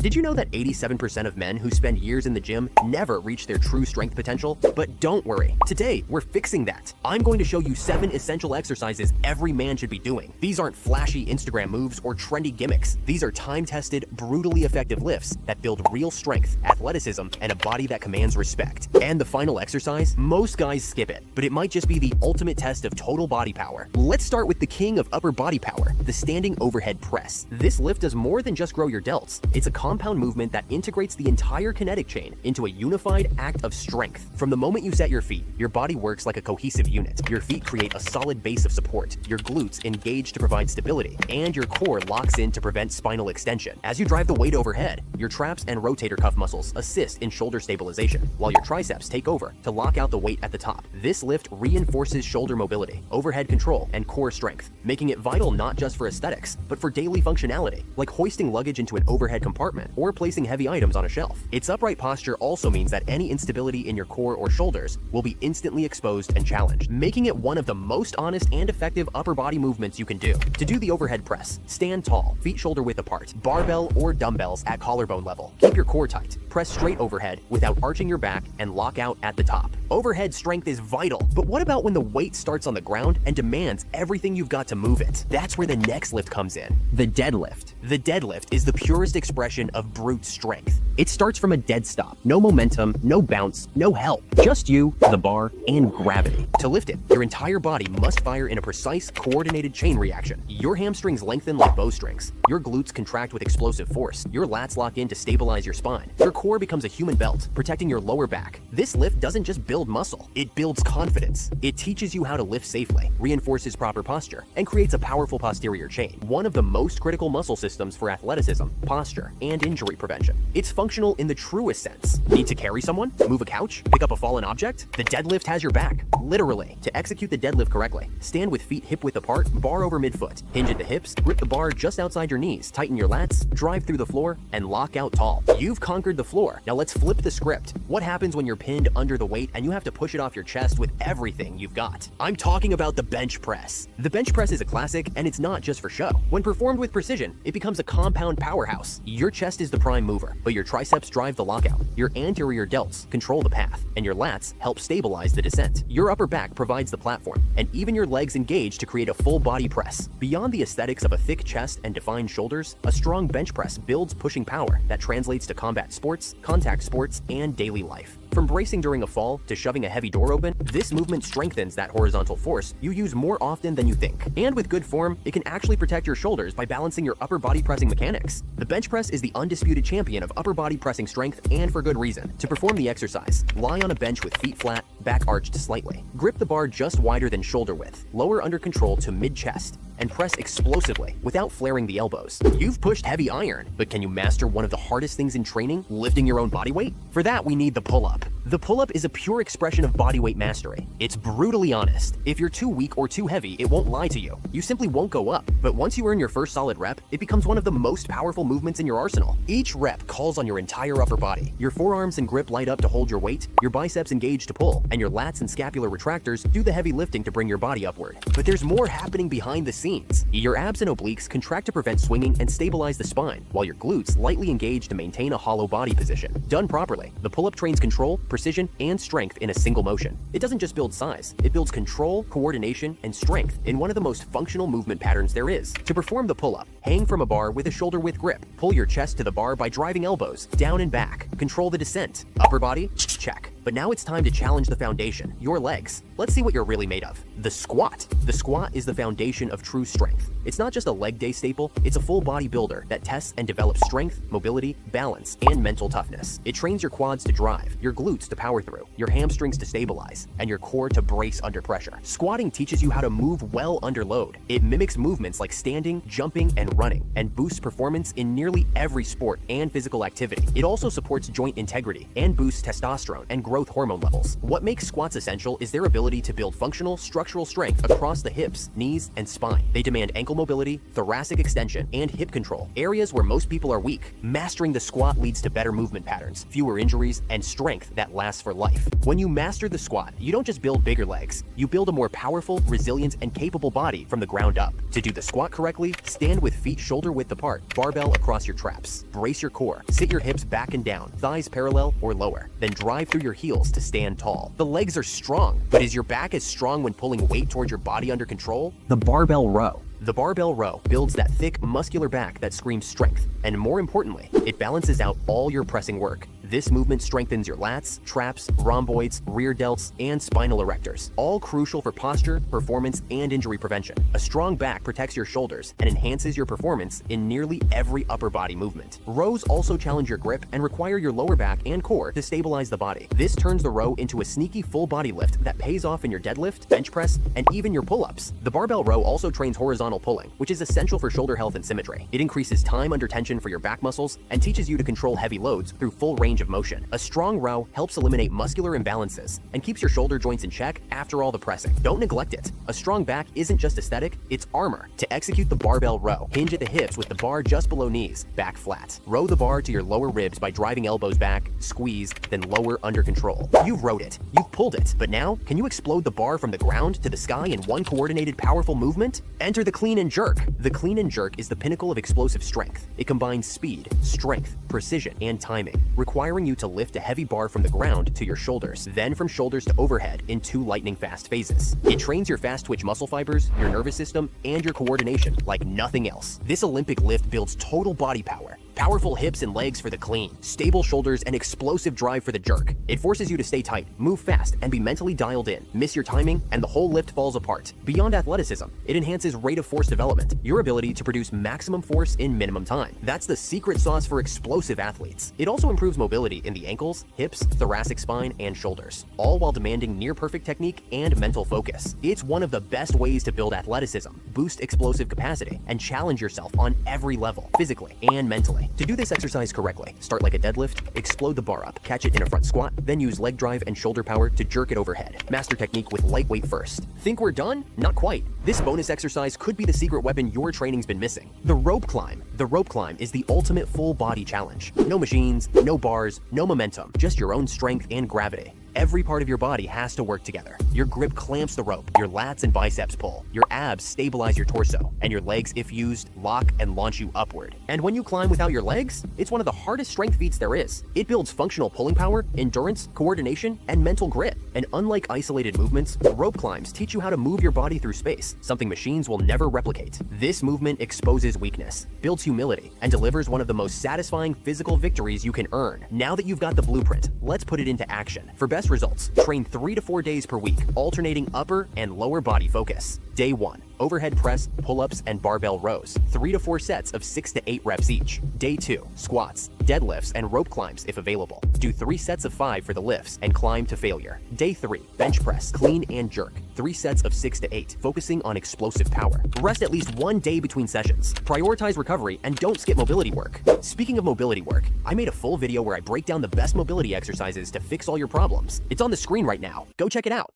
Did you know that 87% of men who spend years in the gym never reach their true strength potential? But don't worry, today we're fixing that. I'm going to show you 7 essential exercises every man should be doing. These aren't flashy Instagram moves or trendy gimmicks. These are time-tested, brutally effective lifts that build real strength, athleticism, and a body that commands respect. And the final exercise? Most guys skip it, but it might just be the ultimate test of total body power. Let's start with the king of upper body power, the standing overhead press. This lift does more than just grow your delts. It's a compound movement that integrates the entire kinetic chain into a unified act of strength. From the moment you set your feet, your body works like a cohesive unit. Your feet create a solid base of support, your glutes engage to provide stability, and your core locks in to prevent spinal extension. As you drive the weight overhead, your traps and rotator cuff muscles assist in shoulder stabilization, while your triceps take over to lock out the weight at the top. This lift reinforces shoulder mobility, overhead control, and core strength, making it vital not just for aesthetics, but for daily functionality, like hoisting luggage into an overhead compartment or placing heavy items on a shelf. Its upright posture also means that any instability in your core or shoulders will be instantly exposed and challenged, making it one of the most honest and effective upper body movements you can do. To do the overhead press, stand tall, feet shoulder width apart, barbell or dumbbells at collarbone level. Keep your core tight. Press straight overhead without arching your back and lock out at the top. Overhead strength is vital, but what about when the weight starts on the ground and demands everything you've got to move it? That's where the next lift comes in, the deadlift. The deadlift is the purest expression of brute strength. It starts from a dead stop. No momentum, no bounce, no help. Just you, the bar, and gravity. To lift it, your entire body must fire in a precise, coordinated chain reaction. Your hamstrings lengthen like bowstrings. Your glutes contract with explosive force. Your lats lock in to stabilize your spine. Your core becomes a human belt, protecting your lower back. This lift doesn't just build muscle, it builds confidence. It teaches you how to lift safely, reinforces proper posture, and creates a powerful posterior chain, one of the most critical muscle systems for athleticism, posture, and injury prevention. It's functional in the truest sense. Need to carry someone? Move a couch? Pick up a fallen object? The deadlift has your back, literally. To execute the deadlift correctly, stand with feet hip width apart, bar over midfoot. Hinge at the hips, grip the bar just outside your knees, tighten your lats, drive through the floor, and lock out tall. You've conquered the floor. Now let's flip the script. What happens when you're pinned under the weight and you have to push it off your chest with everything you've got? I'm talking about the bench press. The bench press is a classic, and it's not just for show. When performed with precision, it becomes a compound powerhouse. Your chest is the prime mover, but your triceps drive the lockout. Your anterior delts control the path, and your lats help stabilize the descent. Your upper back provides the platform, and even your legs engage to create a full body press. Beyond the aesthetics of a thick chest and defined shoulders, a strong bench press builds pushing power that translates to combat sports, contact sports, and daily life. From bracing during a fall to shoving a heavy door open, this movement strengthens that horizontal force you use more often than you think. And with good form, it can actually protect your shoulders by balancing your upper body pressing mechanics. The bench press is the undisputed champion of upper body pressing strength, and for good reason. To perform the exercise, lie on a bench with feet flat, back arched slightly. Grip the bar just wider than shoulder width. Lower under control to mid-chest, and press explosively without flaring the elbows. You've pushed heavy iron, but can you master one of the hardest things in training, lifting your own body weight? For that, we need the pull-up. The pull-up is a pure expression of bodyweight mastery. It's brutally honest. If you're too weak or too heavy, it won't lie to you. You simply won't go up. But once you earn your first solid rep, it becomes one of the most powerful movements in your arsenal. Each rep calls on your entire upper body. Your forearms and grip light up to hold your weight, your biceps engage to pull, and your lats and scapular retractors do the heavy lifting to bring your body upward. But there's more happening behind the scenes. Your abs and obliques contract to prevent swinging and stabilize the spine, while your glutes lightly engage to maintain a hollow body position. Done properly, the pull-up trains control, precision, and strength in a single motion. It doesn't just build size, it builds control, coordination, and strength in one of the most functional movement patterns there is. To perform the pull-up, hang from a bar with a shoulder-width grip. Pull your chest to the bar by driving elbows, down and back. Control the descent. Upper body? Check. But now it's time to challenge the foundation, your legs. Let's see what you're really made of. The squat. The squat is the foundation of true strength. It's not just a leg day staple, it's a full body builder that tests and develops strength, mobility, balance, and mental toughness. It trains your quads to drive, your glutes to power through, your hamstrings to stabilize, and your core to brace under pressure. Squatting teaches you how to move well under load. It mimics movements like standing, jumping, and running, and boosts performance in nearly every sport and physical activity. It also supports joint integrity and boosts testosterone and growth hormone levels. What makes squats essential is their ability to build functional, structural strength across the hips, knees, and spine. They demand ankle mobility, thoracic extension, and hip control, areas where most people are weak. Mastering the squat leads to better movement patterns, fewer injuries, and strength that lasts for life. When you master the squat, you don't just build bigger legs, you build a more powerful, resilient, and capable body from the ground up. To do the squat correctly, stand with feet shoulder width apart, barbell across your traps. Brace your core, sit your hips back and down, thighs parallel or lower, then drive through your heels to stand tall. The legs are strong, but is your back as strong when pulling weight towards your body under control? The barbell row. The barbell row builds that thick, muscular back that screams strength, and more importantly, it balances out all your pressing work. This movement strengthens your lats, traps, rhomboids, rear delts, and spinal erectors, all crucial for posture, performance, and injury prevention. A strong back protects your shoulders and enhances your performance in nearly every upper body movement. Rows also challenge your grip and require your lower back and core to stabilize the body. This turns the row into a sneaky full body lift that pays off in your deadlift, bench press, and even your pull-ups. The barbell row also trains horizontal pulling, which is essential for shoulder health and symmetry. It increases time under tension for your back muscles and teaches you to control heavy loads through full range of motion. A strong row helps eliminate muscular imbalances and keeps your shoulder joints in check after all the pressing. Don't neglect it. A strong back isn't just aesthetic, it's armor. To execute the barbell row, hinge at the hips with the bar just below knees, back flat. Row the bar to your lower ribs by driving elbows back, squeeze, then lower under control. You've rowed it, you've pulled it, but now, can you explode the bar from the ground to the sky in one coordinated, powerful movement? Enter the clean and jerk. The clean and jerk is the pinnacle of explosive strength. It combines speed, strength, precision, and timing, requiring you to lift a heavy bar from the ground to your shoulders, then from shoulders to overhead in 2 lightning fast phases. It trains your fast twitch muscle fibers, your nervous system, and your coordination like nothing else. This Olympic lift builds total body power. Powerful hips and legs for the clean, stable shoulders, and explosive drive for the jerk. It forces you to stay tight, move fast, and be mentally dialed in. Miss your timing, and the whole lift falls apart. Beyond athleticism, it enhances rate of force development, your ability to produce maximum force in minimum time. That's the secret sauce for explosive athletes. It also improves mobility in the ankles, hips, thoracic spine, and shoulders, all while demanding near-perfect technique and mental focus. It's one of the best ways to build athleticism, boost explosive capacity, and challenge yourself on every level, physically and mentally. To do this exercise correctly, start like a deadlift, explode the bar up, catch it in a front squat, then use leg drive and shoulder power to jerk it overhead. Master technique with lightweight first. Think we're done? Not quite. This bonus exercise could be the secret weapon your training's been missing. The rope climb. The rope climb is the ultimate full body challenge. No machines, no bars, no momentum, just your own strength and gravity. Every part of your body has to work together. Your grip clamps the rope, your lats and biceps pull, your abs stabilize your torso, and your legs, if used, lock and launch you upward. And when you climb without your legs, it's one of the hardest strength feats there is. It builds functional pulling power, endurance, coordination, and mental grit. And unlike isolated movements, rope climbs teach you how to move your body through space, something machines will never replicate. This movement exposes weakness, builds humility, and delivers one of the most satisfying physical victories you can earn. Now that you've got the blueprint, let's put it into action. For best results, train 3 to 4 days per week, alternating upper and lower body focus. Day 1, overhead press, pull-ups, and barbell rows, 3 to 4 sets of 6 to 8 reps each. Day 2, squats, deadlifts, and rope climbs if available. Do 3 sets of 5 for the lifts and climb to failure. Day 3, bench press, clean and jerk, 3 sets of 6 to 8, focusing on explosive power. Rest at least 1 day between sessions. Prioritize recovery and don't skip mobility work. Speaking of mobility work, I made a full video where I break down the best mobility exercises to fix all your problems. It's on the screen right now. Go check it out.